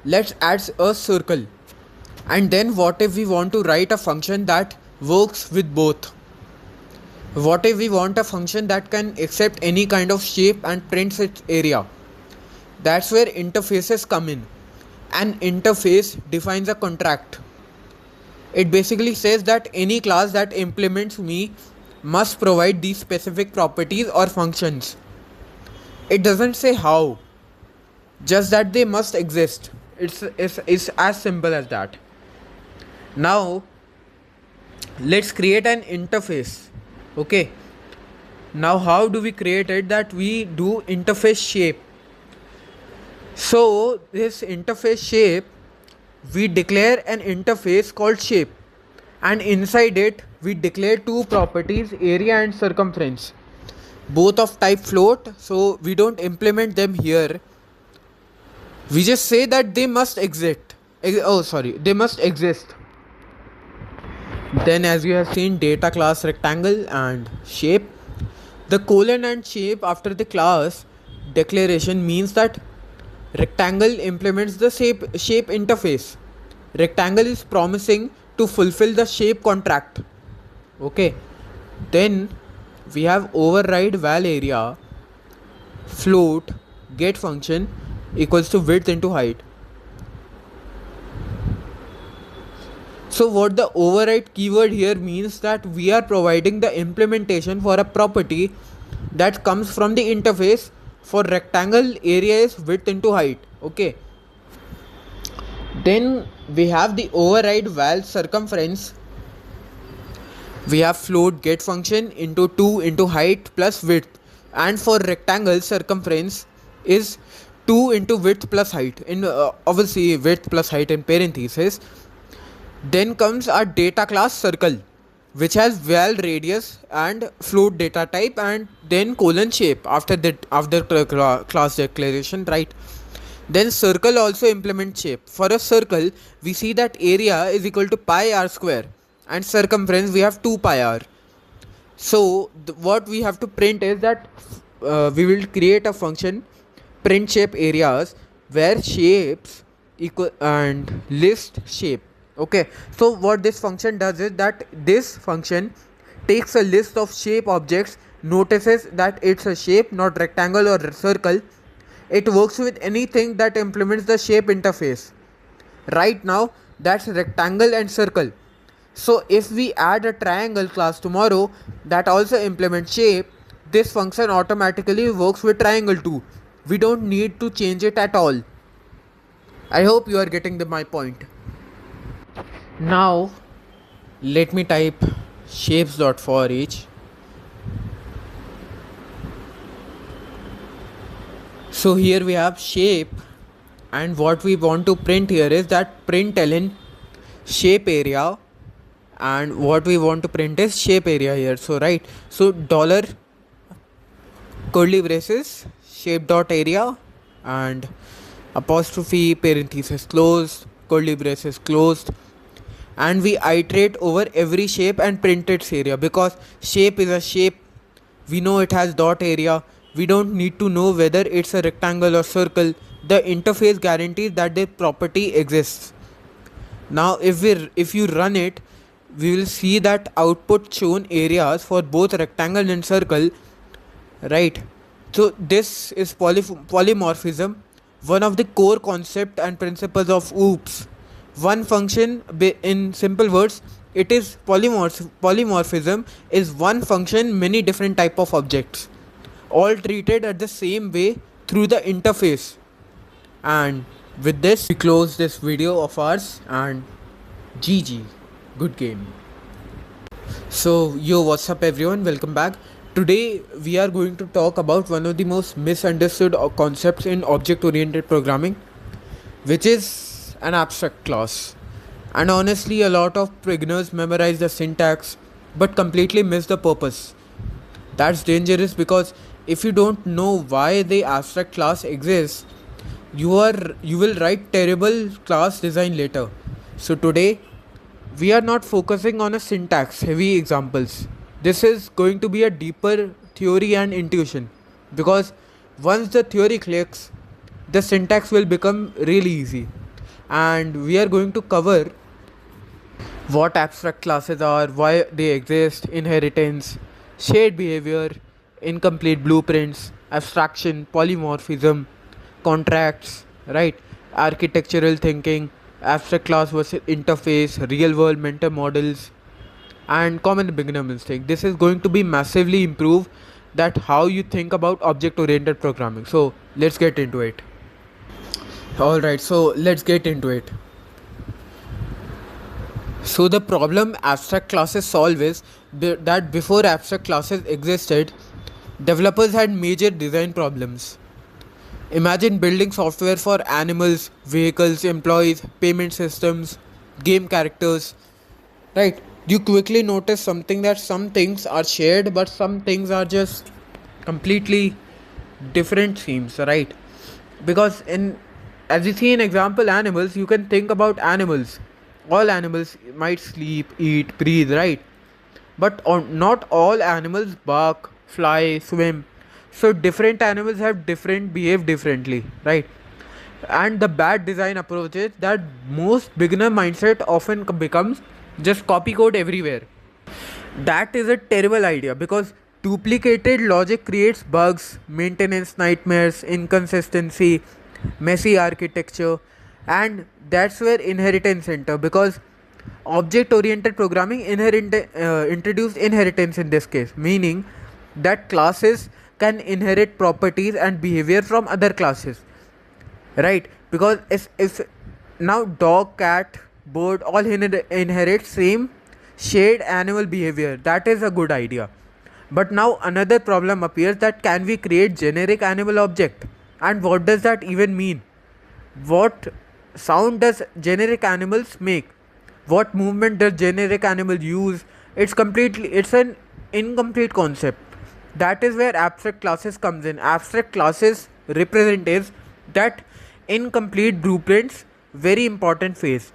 Let's add a circle. And then what if we want to write a function that works with both? What if we want a function that can accept any kind of shape and prints its area? That's where interfaces come in. An interface defines a contract. It basically says that any class that implements me must provide these specific properties or functions. It doesn't say how, just that they must exist. It's as simple as that. Now let's create an interface. Okay, now how do we create it? That we do interface shape. So this interface shape, we declare an interface called shape, and inside it we declare two properties, area and circumference, both of type float. So we don't implement them here, we just say that they must exist. They must exist. Then as you have seen, data class rectangle and shape. The colon and shape after the class declaration means that rectangle implements the shape interface. Rectangle is promising to fulfill the shape contract. Okay. Then we have override val area float get function equals to width into height. So what the override keyword here means that we are providing the implementation for a property that comes from the interface. For rectangle, area is width into height. Okay. Then we have the override val circumference. We have float get function into 2 into height plus width, and for rectangle circumference is 2 into width plus height, in obviously width plus height in parentheses. Then comes our data class circle, which has val radius and float data type, and then colon shape after class declaration, right? Then circle also implements shape. For a circle, we see that area is equal to pi r square, and circumference we have 2 pi r. So what we have to print is that we will create a function print shape areas where shapes equal and list shape. Okay, so what this function does is that this function takes a list of shape objects, notices that it's a shape, not rectangle or circle. It works with anything that implements the shape interface. Right now that's rectangle and circle. So if we add a triangle class tomorrow that also implements shape, this function automatically works with triangle too. We don't need to change it at all. I hope you are getting my point. Now let me type shapes.for each. So here we have shape, and what we want to print here is that println shape area, and what we want to print is shape area here. So right, so dollar curly braces shape dot area and apostrophe parenthesis closed curly braces closed, and we iterate over every shape and print its area, because shape is a shape. We know it has dot area. We don't need to know whether it's a rectangle or circle. The interface guarantees that the property exists. Now if you run it, we will see that output shown areas for both rectangle and circle, right? So this is polymorphism, one of the core concept and principles of OOPS. One function, in simple words, it is polymorphism is one function, many different type of objects, all treated at the same way through the interface. And with this we close this video of ours, and GG, good game. So yo, what's up everyone, welcome back. Today we are going to talk about one of the most misunderstood concepts in object oriented programming, which is an abstract class. And honestly, a lot of beginners memorize the syntax but completely miss the purpose. That's dangerous, because if you don't know why the abstract class exists, you will write terrible class design later. So today we are not focusing on a syntax heavy examples. This is going to be a deeper theory and intuition. because once the theory clicks, the syntax will become really easy. And we are going to cover what abstract classes are, why they exist, inheritance, shared behavior, incomplete blueprints, abstraction, polymorphism, contracts, right? Architectural thinking, abstract class versus interface, real world mentor models, and common beginner mistake. This is going to be massively improve that how you think about object oriented programming. So let's get into it. Alright, so let's get into it. So the problem abstract classes solve is that before abstract classes existed, developers had major design problems. Imagine building software for animals, vehicles, employees, payment systems, game characters, right? You quickly notice something, that some things are shared but some things are just completely different themes, right? Because in, as you see in example animals, you can think about animals. All animals might sleep, eat, breathe, right? But not all animals bark, fly, swim. So different animals have different behave differently, right? And the bad design approach is that most beginner mindset often becomes just copy code everywhere. That is a terrible idea because duplicated logic creates bugs, maintenance nightmares, inconsistency, messy architecture, and that's where inheritance enter, because object oriented programming introduced inheritance in this case, meaning that classes can inherit properties and behavior from other classes, right? Because if now dog, cat, bird all inherit same shared animal behavior, that is a good idea. But now another problem appears, that can we create generic animal object, and what does that even mean? What sound does generic animals make? What movement does generic animal use? It's an incomplete concept. That is where abstract classes comes in. Abstract classes represents that incomplete blueprints, very important phase.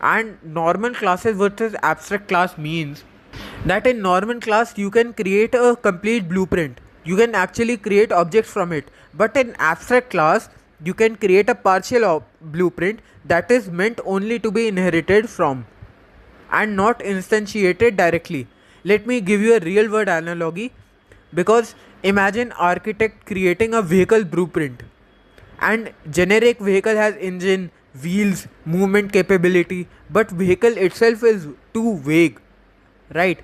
And normal classes versus abstract class means that in normal class you can create a complete blueprint, you can actually create objects from it. But in abstract class you can create a partial blueprint that is meant only to be inherited from and not instantiated directly. Let me give you a real world analogy, because imagine architect creating a vehicle blueprint, and generic vehicle has engine, wheels, movement capability, but vehicle itself is too vague, right?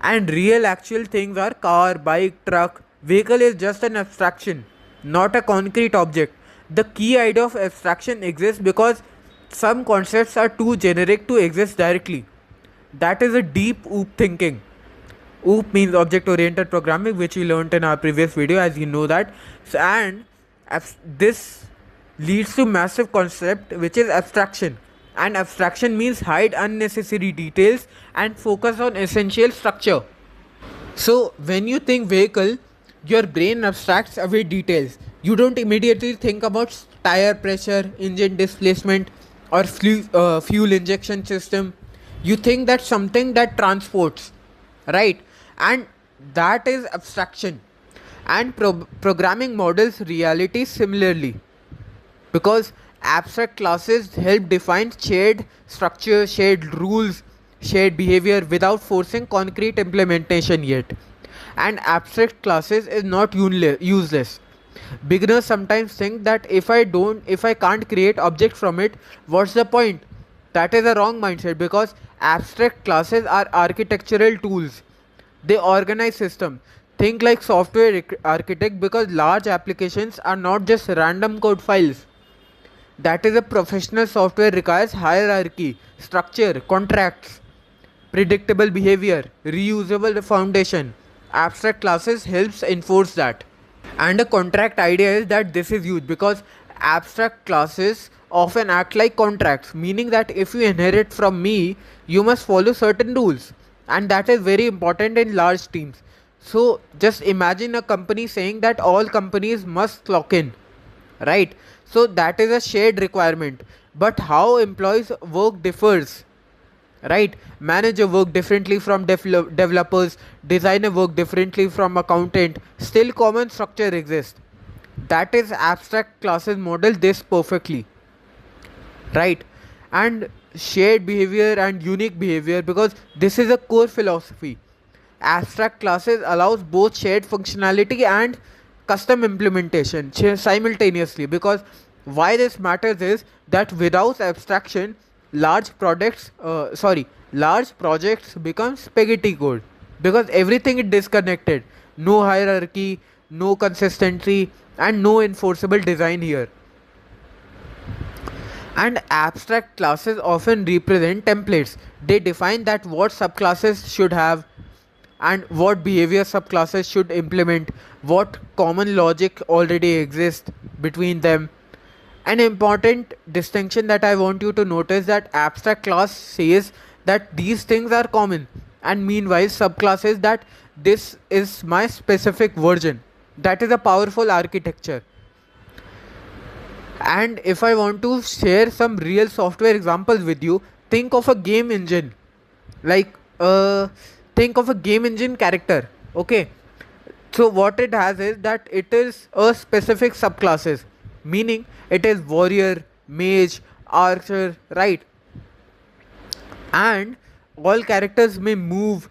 And real actual things are car, bike, truck. Vehicle is just an abstraction, not a concrete object. The key idea of abstraction exists because some concepts are too generic to exist directly. That is a deep OOP thinking. OOP means object oriented programming, which we learned in our previous video, as you know that. So, and this leads to massive concept, which is abstraction. And abstraction means hide unnecessary details and focus on essential structure. So when you think vehicle, your brain abstracts away details. You don't immediately think about tire pressure, engine displacement, or fuel injection system. You think that something that transports, right? And that is abstraction. And programming models reality similarly, because abstract classes help define shared structure, shared rules, shared behavior without forcing concrete implementation yet. And abstract classes is not useless. Beginners sometimes think that if I can't create object from it, what's the point? That is a wrong mindset, because abstract classes are architectural tools. They organize system. Think like software architect, because large applications are not just random code files. That is a professional software requires hierarchy, structure, contracts, predictable behavior, reusable foundation. Abstract classes helps enforce that. And the contract idea is that this is used because abstract classes often act like contracts, meaning that if you inherit from me, you must follow certain rules, and that is very important in large teams. So just imagine a company saying that all companies must clock in, right? So that is a shared requirement, but how employees work differs. right? Manager work differently from developers, designer work differently from accountant, still common structure exists. That is abstract classes model this perfectly, right? And shared behavior and unique behavior, because this is a core philosophy. Abstract classes allows both shared functionality and custom implementation simultaneously, because why this matters is that without abstraction, large projects become spaghetti code, because everything is disconnected. No hierarchy, no consistency, and no enforceable design here. And abstract classes often represent templates. They define that what subclasses should have and what behavior subclasses should implement, what common logic already exists between them. An important distinction that I want you to notice, that abstract class says that these things are common, and meanwhile subclasses that this is my specific version. That is a powerful architecture. And if I want to share some real software examples with you, think of a game engine. Like, think of a game engine character. Okay. So what it has is that it is a specific subclasses, meaning it is warrior, mage, archer, right? And all characters may move,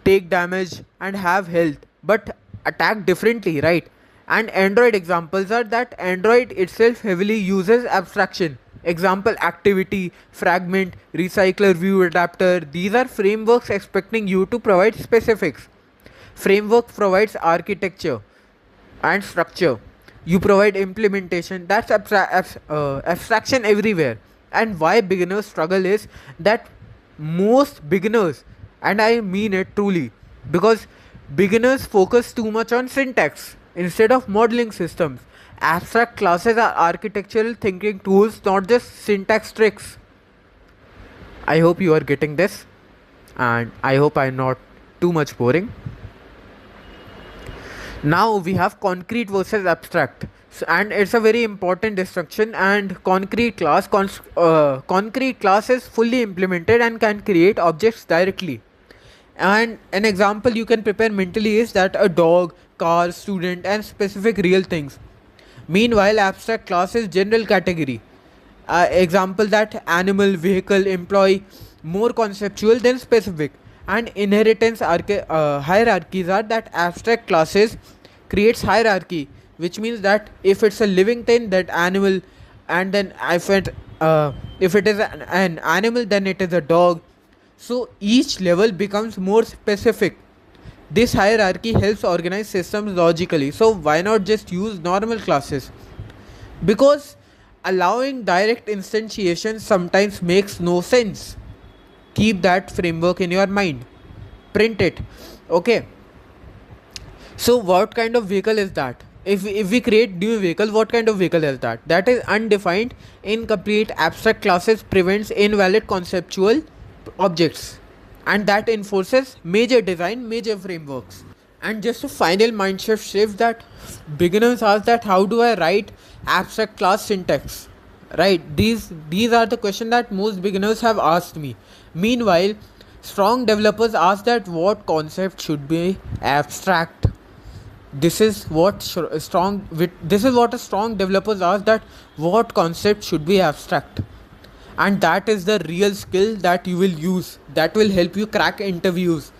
take damage, and have health, but attack differently, right? And Android examples are that Android itself heavily uses abstraction. Example: activity, fragment, recycler, view adapter. These are frameworks expecting you to provide specifics. Framework provides architecture and structure. You provide implementation. That's abstraction everywhere. And why beginners struggle is that most beginners, and I mean it truly, because beginners focus too much on syntax instead of modeling systems. Abstract classes are architectural thinking tools, not just syntax tricks. I hope you are getting this, and I hope I'm not too much boring. Now we have concrete versus abstract. And it's a very important distinction. And concrete class is fully implemented and can create objects directly. And an example you can prepare mentally is that a dog, car, student, and specific real things. Meanwhile, abstract class is general category. Example that animal, vehicle, employee, more conceptual than specific. And inheritance hierarchies are that abstract classes creates hierarchy, which means that if it's a living thing, that animal, and then if it is an animal, then it is a dog. So each level becomes more specific. This hierarchy helps organize systems logically. So why not just use normal classes? Because allowing direct instantiation sometimes makes no sense. Keep that framework in your mind. Print it. Okay. So what kind of vehicle is that? If we create new vehicle, what kind of vehicle is that? That is undefined, incomplete. Abstract classes prevents invalid conceptual objects, and that enforces major design, major frameworks. And just a final mindset shift, that beginners ask that how do I write abstract class syntax, right? These are the questions that most beginners have asked me. Meanwhile, strong developers ask that what concept should be abstract. This is what a strong developers ask, that what concept should be abstract. And that is the real skill that you will use, that will help you crack interviews,